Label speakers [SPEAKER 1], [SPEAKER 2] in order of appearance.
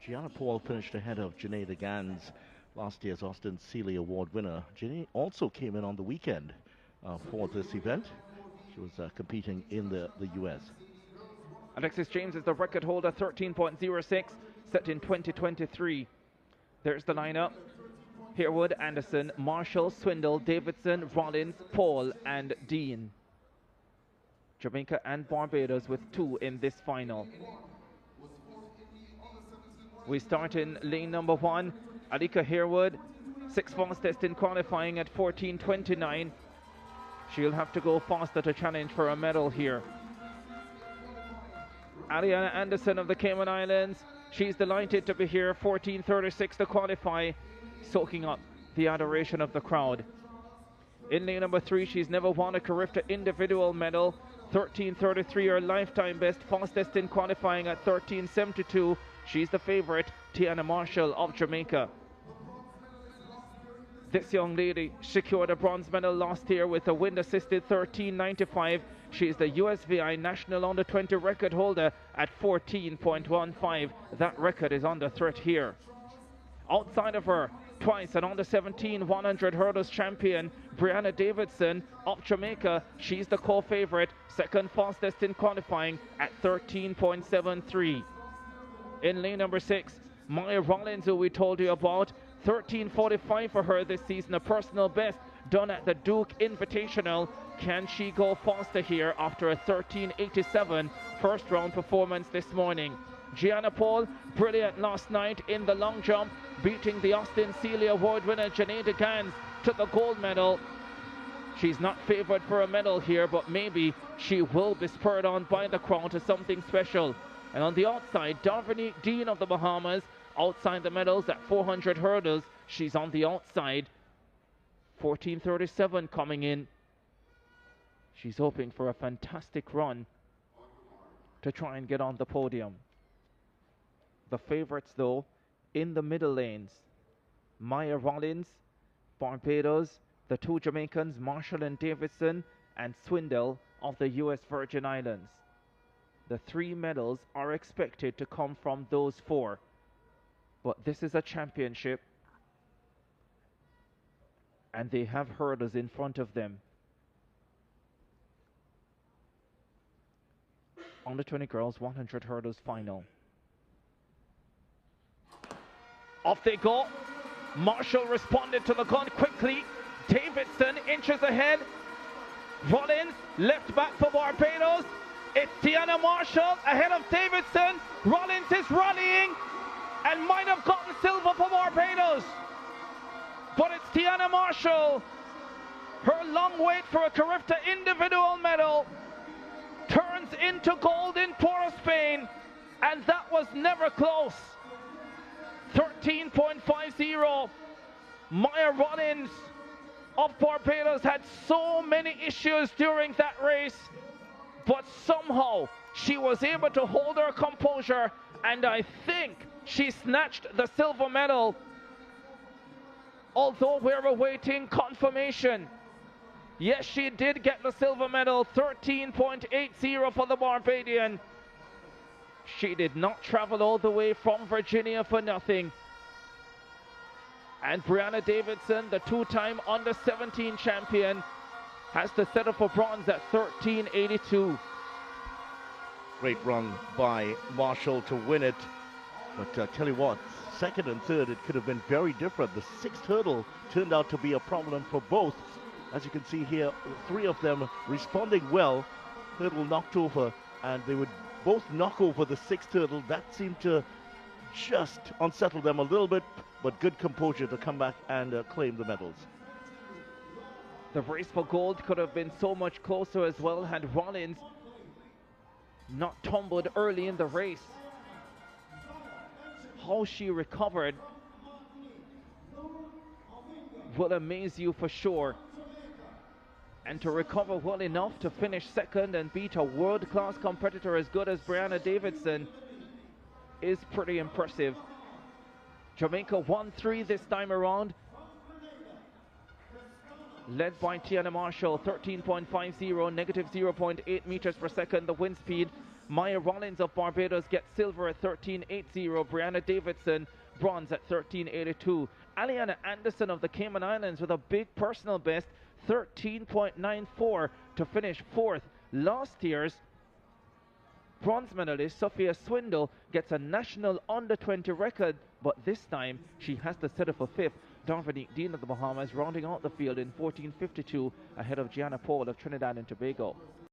[SPEAKER 1] Gianna Paul finished ahead of Janae Gans, last year's Austin Seeley Award winner. Janae also came in on the weekend for this event. She was competing in the US.
[SPEAKER 2] Alexis James is the record holder, 13.06, set in 2023. There's the lineup. Harewood, Anderson, Marshall, Swindle, Davidson, Rollins, Paul, and Dean. Jamaica and Barbados with 2 in this final. We start in lane number 1. Alika Harewood, 6 fastest in qualifying at 14.29. She'll have to go faster to challenge for a medal here. Ariana Anderson of the Cayman Islands, she's delighted to be here, 14.36 to qualify, soaking up the adoration of the crowd. In lane number 3, she's never won a Carifta individual medal, 13.33 her lifetime best, fastest in qualifying at 13.72. She's the favorite, Tiana Marshall of Jamaica. This young lady secured a bronze medal last year with a wind-assisted 13.95. She's the USVI National Under-20 record holder at 14.15. That record is under threat here. Outside of her, twice an under-17 100 hurdles champion, Brianna Davidson of Jamaica. She's the co-favorite, second fastest in qualifying at 13.73. In lane number 6, Maya Rollins, who we told you about, 13.45 for her this season, a personal best done at the Duke Invitational. Can she go faster here after a 13.87 first round performance this morning? Gianna Paul, brilliant last night in the long jump, beating the Austin Seeley Award winner Janae Gans to the gold medal. She's not favored for a medal here, but maybe she will be spurred on by the crowd to something special. And on the outside, Darvini Dean of the Bahamas, outside the medals at 400 hurdles. She's on the outside. 14.37 coming in. She's hoping for a fantastic run to try and get on the podium. The favorites, though, in the middle lanes. Maya Rollins, Barbados, the 2 Jamaicans, Marshall and Davidson, and Swindle of the US Virgin Islands. The 3 medals are expected to come from those 4. But this is a championship, and they have hurdles in front of them. Under 20 girls, 100 hurdles final. Off they go. Marshall responded to the gun quickly. Davidson inches ahead. Rollins left back for Barbados. It's Tiana Marshall ahead of Davidson. Rollins is rallying and might have gotten silver for Barbados. But it's Tiana Marshall. Her long wait for a Carifta individual medal turns into gold in Port of Spain, and that was never close. 13.50. Maya Rollins of Barbados had so many issues during that race, but somehow she was able to hold her composure, and I think she snatched the silver medal, although we're awaiting confirmation. Yes, she did get the silver medal, 13.80 for the Barbadian. She did not travel all the way from Virginia for nothing. And Brianna Davidson, the 2-time under-17 champion, has to settle for bronze at 13.82.
[SPEAKER 1] Great run by Marshall to win it. But tell you what, second and third, it could have been very different. The 6th hurdle turned out to be a problem for both. As you can see here, 3 of them responding well. Hurdle knocked over, and they would both knock over the 6th hurdle. That seemed to just unsettle them a little bit, but good composure to come back and claim the medals.
[SPEAKER 2] The race for gold could have been so much closer as well had Rollins not tumbled early in the race. How she recovered will amaze you for sure. And to recover well enough to finish second and beat a world-class competitor as good as Brianna Davidson is pretty impressive. Jamaica won 3 this time around, led by Tiana Marshall, 13.50, negative 0.8 meters per second, the wind speed. Maya Rollins of Barbados gets silver at 13.80. Brianna Davidson, bronze at 13.82. Aliana Anderson of the Cayman Islands with a big personal best, 13.94 to finish fourth. Last year's bronze medalist Sophia Swindle gets a national under-20 record, but this time she has to settle for fifth. Dominique Dean of the Bahamas rounding out the field in 14.52 ahead of Gianna Paul of Trinidad and Tobago.